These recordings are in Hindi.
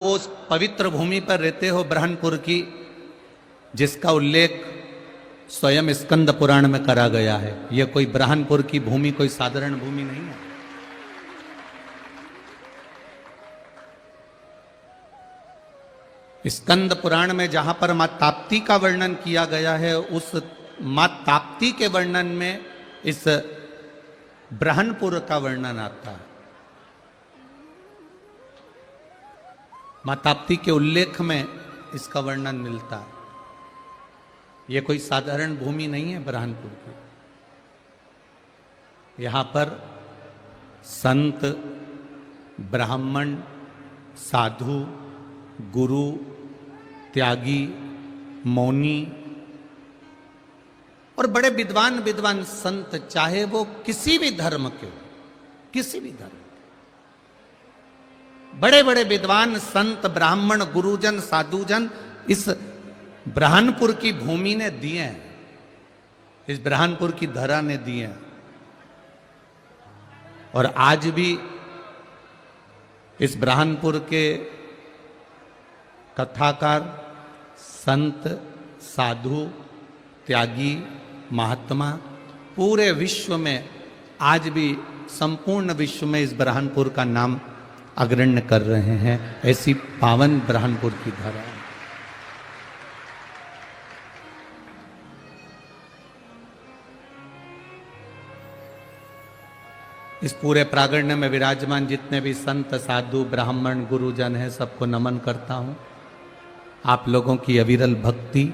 उस पवित्र भूमि पर रहते हो ब्रह्मपुर की, जिसका उल्लेख स्वयं स्कंद पुराण में करा गया है। यह कोई ब्रह्मपुर की भूमि कोई साधारण भूमि नहीं है। स्कंद पुराण में जहां पर मां ताप्ती का वर्णन किया गया है, उस मां ताप्ती के वर्णन में इस ब्रह्मपुर का वर्णन आता है। मां ताप्ती के उल्लेख में इसका वर्णन मिलता है। यह कोई साधारण भूमि नहीं है ब्रह्मपुर की। यहां पर संत, ब्राह्मण, साधु, गुरु, त्यागी, मौनी और बड़े विद्वान संत, चाहे वो किसी भी धर्म के हो, किसी भी धर्म, बड़े बड़े विद्वान संत, ब्राह्मण, गुरुजन, साधुजन इस ब्रह्मपुर की भूमि ने दिए हैं, इस ब्रह्मपुर की धरा ने दिए हैं। और आज भी इस ब्रह्मपुर के कथाकार, संत, साधु, त्यागी, महात्मा पूरे विश्व में, आज भी संपूर्ण विश्व में इस ब्रह्मपुर का नाम अग्रण्य कर रहे हैं। ऐसी पावन ब्रह्मपुर की धरा है। इस पूरे प्रांगण में विराजमान जितने भी संत, साधु, ब्राह्मण, गुरुजन हैं, सबको नमन करता हूं। आप लोगों की अविरल भक्ति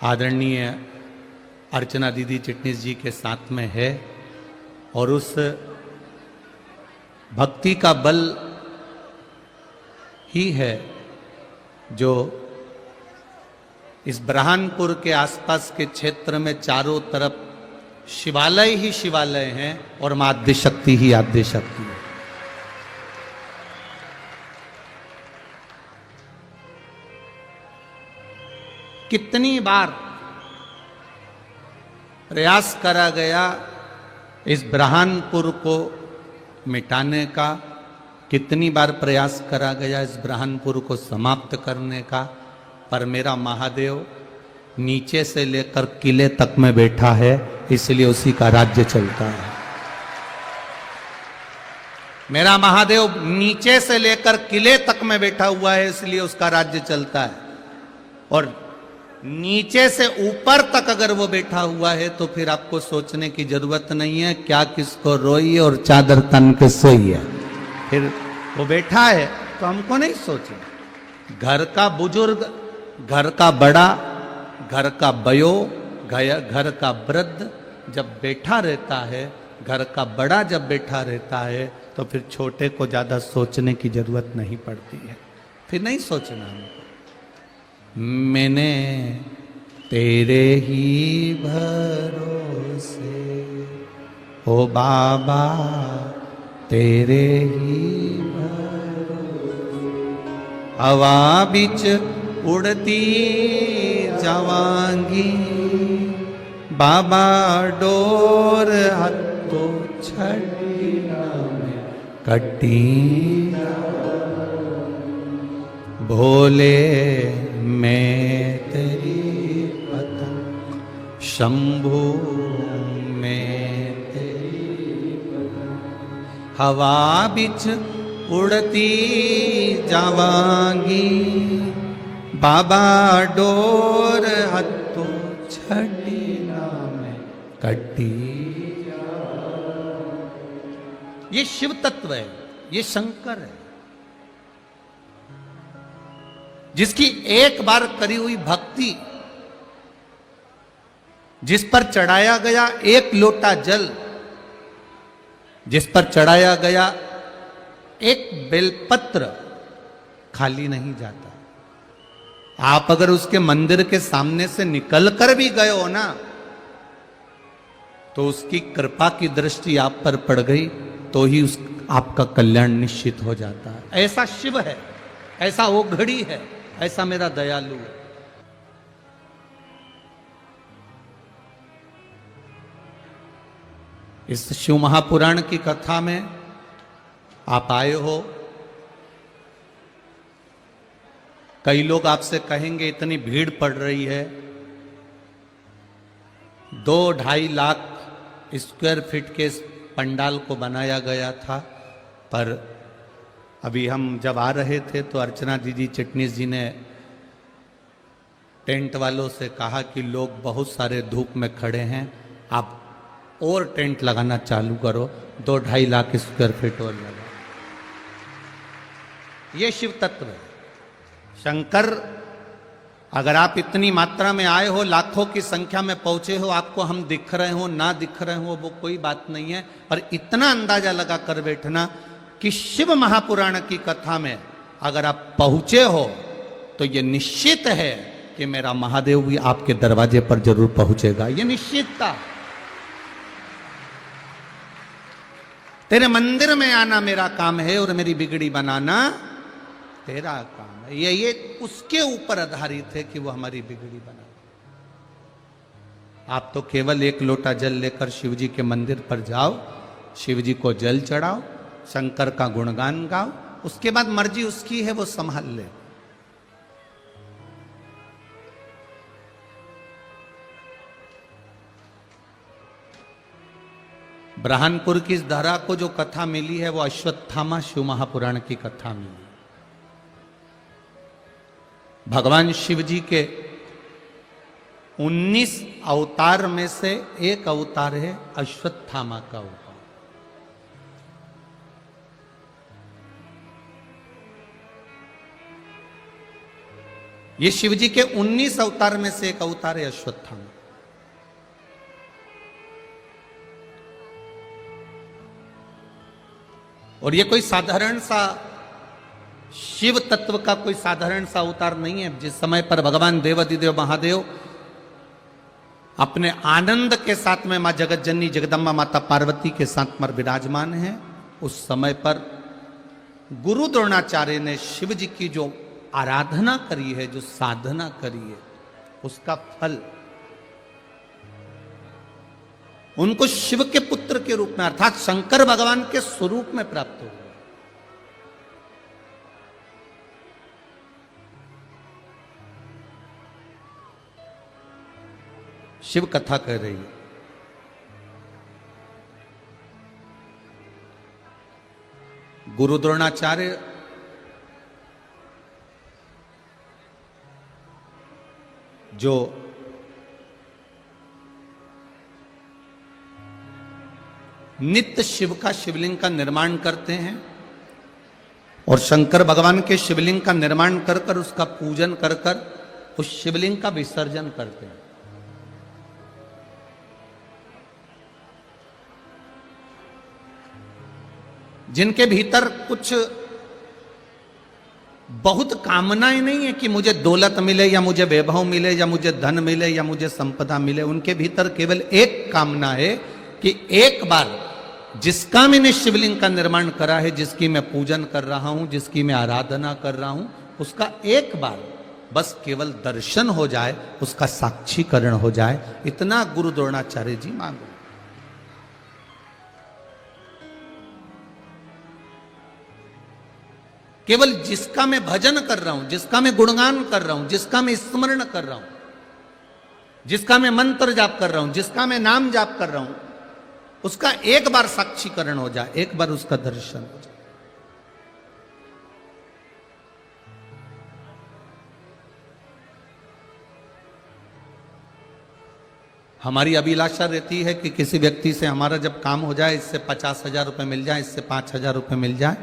आदरणीय अर्चना दीदी चिटनीस जी के साथ में है, और उस भक्ति का बल ही है जो इस ब्रह्मपुर के आसपास के क्षेत्र में चारों तरफ शिवालय ही शिवालय हैं और मां आद्य शक्ति ही आद्य शक्ति है। कितनी बार प्रयास करा गया इस ब्रह्मपुर को मिटाने का, कितनी बार प्रयास करा गया इस ब्रह्मपुर को समाप्त करने का, पर मेरा महादेव नीचे से लेकर किले तक में बैठा है, इसलिए उसी का राज्य चलता है। मेरा महादेव नीचे से लेकर किले तक में बैठा हुआ है, इसलिए उसका राज्य चलता है। और नीचे से ऊपर तक अगर वो बैठा हुआ है तो फिर आपको सोचने की जरूरत नहीं है क्या किसको रोई और चादर तन के सोई है। फिर वो बैठा है तो हमको नहीं सोचना। घर का बुजुर्ग, घर का बड़ा, घर का बयो, घर का वृद्ध जब बैठा रहता है, घर का बड़ा जब बैठा रहता है, तो फिर छोटे को ज्यादा सोचने की जरूरत नहीं पड़ती है। फिर नहीं सोचना हमको। मैंने तेरे ही भरोसे ओ बाबा, तेरे ही भरोसे हवा बिच उड़ती जावांगी, बाबा डोर हत्तो छड़ी में कटी, भोले मैं तेरी पतंग, शंभू मैं तेरी पतंग, हवा बिच उड़ती जावांगी, बाबा डोर हत्तो छड़ी में कटी। ये शिव तत्व है, ये शंकर है, जिसकी एक बार करी हुई भक्ति, जिस पर चढ़ाया गया एक लोटा जल, जिस पर चढ़ाया गया एक बेलपत्र, खाली नहीं जाता। आप अगर उसके मंदिर के सामने से निकल कर भी गए हो ना, तो उसकी कृपा की दृष्टि आप पर पड़ गई तो ही आपका कल्याण निश्चित हो जाता है। ऐसा शिव है, ऐसा ओघड़ी है, ऐसा मेरा दयालु है। इस शिव महापुराण की कथा में आप आए हो, कई लोग आपसे कहेंगे इतनी भीड़ पड़ रही है, 2-2.5 लाख स्क्वायर फीट के इस पंडाल को बनाया गया था, पर अभी हम जब आ रहे थे तो अर्चना दीदी चिटनीस जी ने टेंट वालों से कहा कि लोग बहुत सारे धूप में खड़े हैं, आप और टेंट लगाना चालू करो, 2-2.5 लाख स्क्वायर फीट और लगा। ये शिव तत्व है। शंकर, अगर आप इतनी मात्रा में आए हो, लाखों की संख्या में पहुंचे हो, आपको हम दिख रहे हो ना दिख रहे हो वो कोई बात नहीं है, पर इतना अंदाजा लगा कर बैठना कि शिव महापुराण की कथा में अगर आप पहुंचे हो तो ये निश्चित है कि मेरा महादेव भी आपके दरवाजे पर जरूर पहुंचेगा। ये निश्चितता। तेरे मंदिर में आना मेरा काम है और मेरी बिगड़ी बनाना तेरा काम है। ये उसके ऊपर आधारित है कि वो हमारी बिगड़ी बना। आप तो केवल 1 लोटा जल लेकर शिव जी के मंदिर पर जाओ, शिव जी को जल चढ़ाओ, शंकर का गुणगान गाओ, उसके बाद मर्जी उसकी है, वो संभाल ले। ब्रह्मपुर की इस धरा को जो कथा मिली है वो अश्वत्थामा शिव महापुराण की कथा मिली। भगवान शिव जी के 19 अवतार में से एक अवतार है अश्वत्थामा का अवतार। ये शिव जी के 19 अवतार में से एक अवतार है अश्वत्थामा। और ये कोई साधारण सा शिव तत्व का कोई साधारण सा अवतार नहीं है। जिस समय पर भगवान देवाधिदेव महादेव अपने आनंद के साथ में मां जगत जननी जगदम्बा माता पार्वती के साथ में विराजमान है, उस समय पर गुरु द्रोणाचार्य ने शिव जी की जो आराधना करी है, जो साधना करी है, उसका फल उनको शिव के पुत्र के रूप में अर्थात शंकर भगवान के स्वरूप में प्राप्त हो गया। शिव कथा कह रही है। गुरु द्रोणाचार्य जो नित्य शिव का शिवलिंग का निर्माण करते हैं और शंकर भगवान के शिवलिंग का निर्माण कर कर उसका पूजन कर कर उस शिवलिंग का विसर्जन करते हैं। जिनके भीतर कुछ बहुत कामनाएं नहीं है कि मुझे दौलत मिले या मुझे वैभव मिले या मुझे धन मिले या मुझे संपदा मिले। उनके भीतर केवल एक कामना है कि एक बार जिसका मैंने शिवलिंग का निर्माण करा है, जिसकी मैं पूजन कर रहा हूं, जिसकी मैं आराधना कर रहा हूं, उसका एक बार बस केवल दर्शन हो जाए, उसका साक्षीकरण हो जाए, इतना गुरु द्रोणाचार्य जी मांगो। केवल जिसका मैं भजन कर रहा हूं, जिसका मैं गुणगान कर रहा हूं, जिसका मैं स्मरण कर रहा हूं, जिसका मैं मंत्र जाप कर रहा हूं, जिसका मैं नाम जाप कर रहा हूं, उसका एक बार साक्षीकरण हो जाए, एक बार उसका दर्शन हो जाए। हमारी अभिलाषा रहती है कि किसी व्यक्ति से हमारा जब काम हो जाए, इससे 50,000 रुपये मिल जाए, इससे 5,000 रुपये मिल जाए,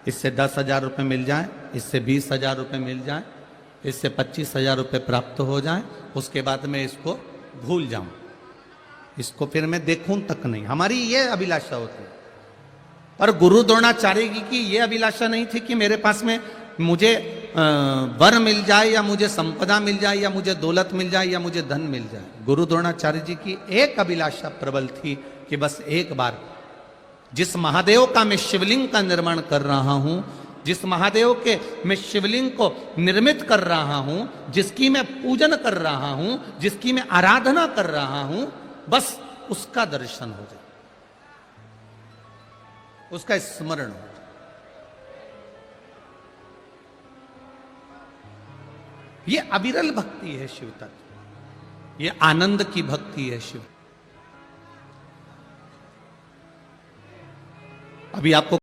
इससे 10,000 रुपये मिल जाए, इससे 20,000 रुपये मिल जाए, इससे 25,000 रुपये प्राप्त हो जाए, उसके बाद मैं इसको भूल जाऊं, इसको फिर मैं देखूं तक नहीं। हमारी ये अभिलाषा होती है। पर गुरु द्रोणाचार्य की ये अभिलाषा नहीं थी कि मेरे पास में मुझे वर मिल जाए या मुझे संपदा मिल जाए या मुझे दौलत मिल जाए या मुझे धन मिल जाए। गुरु द्रोणाचार्य जी की एक अभिलाषा प्रबल थी कि बस एक बार जिस महादेव का मैं शिवलिंग का निर्माण कर रहा हूं, जिस महादेव के मैं शिवलिंग को निर्मित कर रहा हूं, जिसकी मैं पूजन कर रहा हूं, जिसकी मैं आराधना कर रहा हूं, बस उसका दर्शन हो जाए, उसका स्मरण हो जाए। ये अविरल भक्ति है शिव तत्व, ये आनंद की भक्ति है शिव। अभी आपको